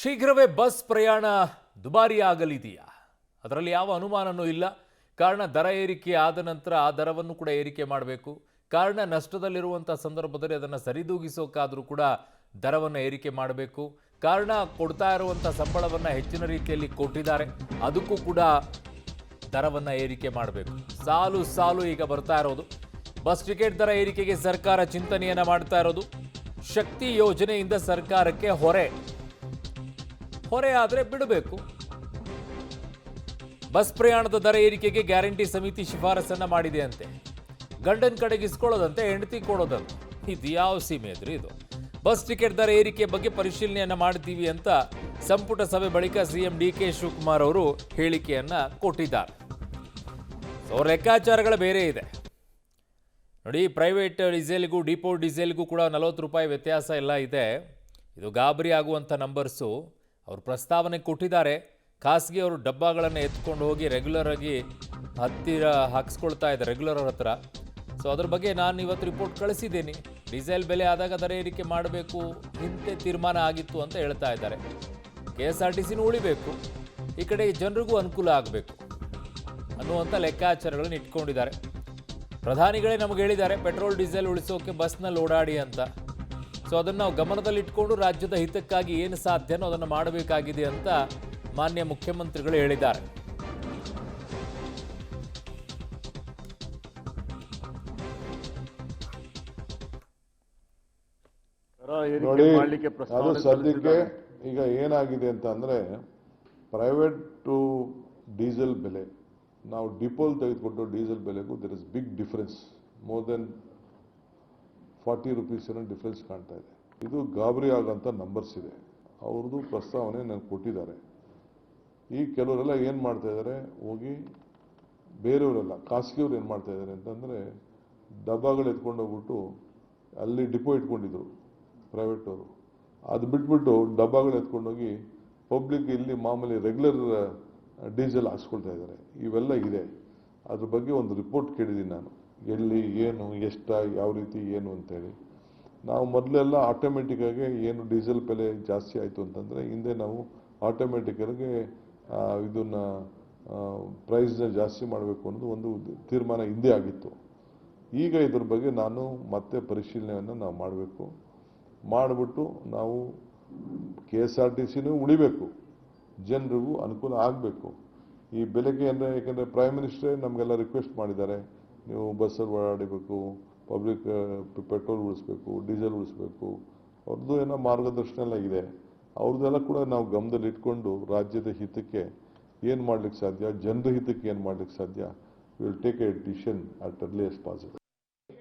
ಶೀಘ್ರವೇ ಬಸ್ ಪ್ರಯಾಣ ದುಬಾರಿಯಾಗಲಿದೆಯಾ? ಅದರಲ್ಲಿ ಯಾವ ಅನುಮಾನನೂ ಇಲ್ಲ. ಕಾರಣ ದರ ಏರಿಕೆ ಆದ ನಂತರ ಆ ದರವನ್ನು ಕೂಡ ಏರಿಕೆ ಮಾಡಬೇಕು. ಕಾರಣ ನಷ್ಟದಲ್ಲಿರುವಂಥ ಸಂದರ್ಭದಲ್ಲಿ ಅದನ್ನು ಸರಿದೂಗಿಸೋಕ್ಕಾದರೂ ಕೂಡ ದರವನ್ನು ಏರಿಕೆ ಮಾಡಬೇಕು. ಕಾರಣ ಕೊಡ್ತಾ ಇರುವಂಥ ಸಂಬಳವನ್ನು ಹೆಚ್ಚಿನ ರೀತಿಯಲ್ಲಿ ಕೊಟ್ಟಿದ್ದಾರೆ, ಅದಕ್ಕೂ ಕೂಡ ದರವನ್ನು ಏರಿಕೆ ಮಾಡಬೇಕು. ಸಾಲು ಸಾಲು ಈಗ ಬರ್ತಾ ಇರೋದು ಬಸ್ ಟಿಕೆಟ್ ದರ ಏರಿಕೆಗೆ ಸರ್ಕಾರ ಚಿಂತನೆಯನ್ನು ಮಾಡ್ತಾ ಇರೋದು. ಶಕ್ತಿ ಯೋಜನೆಯಿಂದ ಸರ್ಕಾರಕ್ಕೆ ಹೊರೆ ಆದರೆ ಬಿಡಬೇಕು. ಬಸ್ ಪ್ರಯಾಣದ ದರ ಏರಿಕೆಗೆ ಗ್ಯಾರಂಟಿ ಸಮಿತಿ ಶಿಫಾರಸನ್ನ ಮಾಡಿದೆ ಅಂತೆ. ಗಂಡನ ಕಡೆಗೆ ಇಸ್ಕೊಳ್ಳೋದಂತೆ, ಹೆಂಡತಿ ಕೊಡೋದಂತೆ. ಇದು ಯಾವ ಸೀಮೆ ಇದ್ರಿ ಇದು? ಬಸ್ ಟಿಕೆಟ್ ದರ ಏರಿಕೆ ಬಗ್ಗೆ ಪರಿಶೀಲನೆಯನ್ನ ಮಾಡ್ತೀವಿ ಅಂತ ಸಂಪುಟ ಸಭೆ ಬಳಿಕ ಸಿಎಂ ಡಿ.ಕೆ. ಶಿವಕುಮಾರ್ ಅವರು ಹೇಳಿಕೆಯನ್ನ ಕೊಟ್ಟಿದ್ದಾರೆ. ಅವರ ಲೆಕ್ಕಾಚಾರಗಳ ಬೇರೆ ಇದೆ ನೋಡಿ. ಪ್ರೈವೇಟ್ ಡೀಸೆಲ್ಗೂ ಡಿಪೋ ಡೀಸೆಲ್ಗೂ ಕೂಡ 40 ರೂಪಾಯಿ ವ್ಯತ್ಯಾಸ ಎಲ್ಲ ಇದೆ. ಇದು ಗಾಬರಿ ಆಗುವಂಥ ನಂಬರ್ಸು. ಅವರು ಪ್ರಸ್ತಾವನೆ ಕೊಟ್ಟಿದ್ದಾರೆ. ಖಾಸಗಿ ಅವರು ಡಬ್ಬಗಳನ್ನು ಎತ್ಕೊಂಡು ಹೋಗಿ ರೆಗ್ಯುಲರ್ ಆಗಿ ಹತ್ತಿರ ಹಾಕಿಸ್ಕೊಳ್ತಾ ಇದ್ದಾರೆ ರೆಗ್ಯುಲರ್ ಅವ್ರ ಹತ್ರ. ಸೊ ಅದ್ರ ಬಗ್ಗೆ ನಾನು ಇವತ್ತು ರಿಪೋರ್ಟ್ ಕಳಿಸಿದ್ದೀನಿ. ಡೀಸೆಲ್ ಬೆಲೆ ಆದಾಗ ದರ ಏರಿಕೆ ಮಾಡಬೇಕು ಇಂತೆ ತೀರ್ಮಾನ ಆಗಿತ್ತು ಅಂತ ಹೇಳ್ತಾ ಇದ್ದಾರೆ. KSRTCನೂ ಉಳಿಬೇಕು, ಈ ಕಡೆ ಜನರಿಗೂ ಅನುಕೂಲ ಆಗಬೇಕು ಅನ್ನುವಂಥ ಲೆಕ್ಕಾಚಾರಗಳನ್ನು ಇಟ್ಕೊಂಡಿದ್ದಾರೆ. ಪ್ರಧಾನಿಗಳೇ ನಮಗೆ ಹೇಳಿದ್ದಾರೆ ಪೆಟ್ರೋಲ್ ಡೀಸೆಲ್ ಉಳಿಸೋಕೆ ಬಸ್ನಲ್ಲಿ ಓಡಾಡಿ ಅಂತ. ಸೊ ಅದನ್ನು ನಾವು ಗಮನದಲ್ಲಿಟ್ಕೊಂಡು ರಾಜ್ಯದ ಹಿತಕ್ಕಾಗಿ ಏನು ಸಾಧ್ಯನೋ ಅದನ್ನು ಮಾಡಬೇಕಾಗಿದೆ ಅಂತ ಮಾನ್ಯ ಮುಖ್ಯಮಂತ್ರಿಗಳು ಹೇಳಿದ್ದಾರೆ. ನೋಡಿ, ಅದು ಸದ್ಯಕ್ಕೆ ಈಗ ಏನಾಗಿದೆ ಅಂತ ಅಂದ್ರೆ ಪ್ರೈವೇಟ್ ಡೀಸೆಲ್ ಬೆಲೆ ನಾವು ಡಿಪೋಲ್ ತೆಗೆದುಕೊಂಡು ಡೀಸೆಲ್ ಬೆಲೆಗೂ there is big difference. More than 40 rupees ಏನೋ ಡಿಫರೆನ್ಸ್ ಕಾಣ್ತಾ ಇದೆ. ಇದು ಗಾಬರಿ ಆಗೋಂಥ ನಂಬರ್ಸ್ ಇದೆ. ಅವ್ರದ್ದು ಪ್ರಸ್ತಾವನೆ ನನಗೆ ಕೊಟ್ಟಿದ್ದಾರೆ. ಈ ಕೆಲವರೆಲ್ಲ ಏನು ಮಾಡ್ತಾ ಇದ್ದಾರೆ, ಹೋಗಿ ಬೇರೆಯವರೆಲ್ಲ ಖಾಸಗಿಯವ್ರು ಏನು ಮಾಡ್ತಾ ಇದ್ದಾರೆ ಅಂತಂದರೆ ಡಬ್ಬಗಳು ಎತ್ಕೊಂಡು ಹೋಗ್ಬಿಟ್ಟು ಅಲ್ಲಿ ಡಿಪೋ ಇಟ್ಕೊಂಡಿದ್ರು ಪ್ರೈವೇಟ್ ಅವರು. ಅದು ಬಿಟ್ಬಿಟ್ಟು ಡಬ್ಬಗಳು ಎತ್ಕೊಂಡೋಗಿ ಪಬ್ಲಿಕ್ ಇಲ್ಲಿ ಮಾಮೂಲಿ ರೆಗ್ಯುಲರ್ ಡೀಸೆಲ್ ಹಾಕ್ಸ್ಕೊಳ್ತಾ ಇದ್ದಾರೆ. ಇವೆಲ್ಲ ಇದೆ. ಅದ್ರ ಬಗ್ಗೆ ಒಂದು ರಿಪೋರ್ಟ್ ಕೇಳಿದ್ದೀನಿ ನಾನು, ಎಲ್ಲಿ ಏನು ಎಷ್ಟ ಯಾವ ರೀತಿ ಏನು ಅಂತೇಳಿ. ನಾವು ಮೊದಲೆಲ್ಲ ಆಟೋಮೆಟಿಕ್ಕಾಗಿ ಏನು ಡೀಸೆಲ್ ಬೆಲೆ ಜಾಸ್ತಿ ಆಯಿತು ಅಂತಂದರೆ ಹಿಂದೆ ನಾವು ಆಟೋಮೆಟಿಕ್ಕಾಗಿ ಇದನ್ನು ಪ್ರೈಸ್ನ ಜಾಸ್ತಿ ಮಾಡಬೇಕು ಅನ್ನೋದು ಒಂದು ತೀರ್ಮಾನ ಹಿಂದೆ ಆಗಿತ್ತು. ಈಗ ಇದ್ರ ಬಗ್ಗೆ ನಾನು ಮತ್ತೆ ಪರಿಶೀಲನೆಯನ್ನು ನಾವು ಮಾಡಬೇಕು. ಮಾಡಿಬಿಟ್ಟು ನಾವು KSRTCನೂ ಉಳಿಬೇಕು, ಜನರಿಗೂ ಅನುಕೂಲ ಆಗಬೇಕು. ಈ ಬೆಲೆಗೆ ಅಂದರೆ ಯಾಕೆಂದರೆ ಪ್ರೈಮ್ ಮಿನಿಸ್ಟ್ರೇ ನಮಗೆಲ್ಲ ರಿಕ್ವೆಸ್ಟ್ ಮಾಡಿದ್ದಾರೆ, ನೀವು ಬಸ್ಸಲ್ಲಿ ಓಡಾಡಬೇಕು, ಪಬ್ಲಿಕ್ ಪೆಟ್ರೋಲ್ ಉಳಿಸ್ಬೇಕು, ಡೀಸೆಲ್ ಉಳಿಸ್ಬೇಕು. ಅವ್ರದ್ದು ಏನೋ ಮಾರ್ಗದರ್ಶನ ಎಲ್ಲ ಇದೆ. ಅವ್ರದ್ದೆಲ್ಲ ಕೂಡ ನಾವು ಗಮನದಲ್ಲಿ ಇಟ್ಕೊಂಡು ರಾಜ್ಯದ ಹಿತಕ್ಕೆ ಏನು ಮಾಡ್ಲಿಕ್ಕೆ ಸಾಧ್ಯ, ಜನರ ಹಿತಕ್ಕೆ ಏನು ಮಾಡ್ಲಿಕ್ಕೆ ಸಾಧ್ಯ, will take A decision at earliest possible.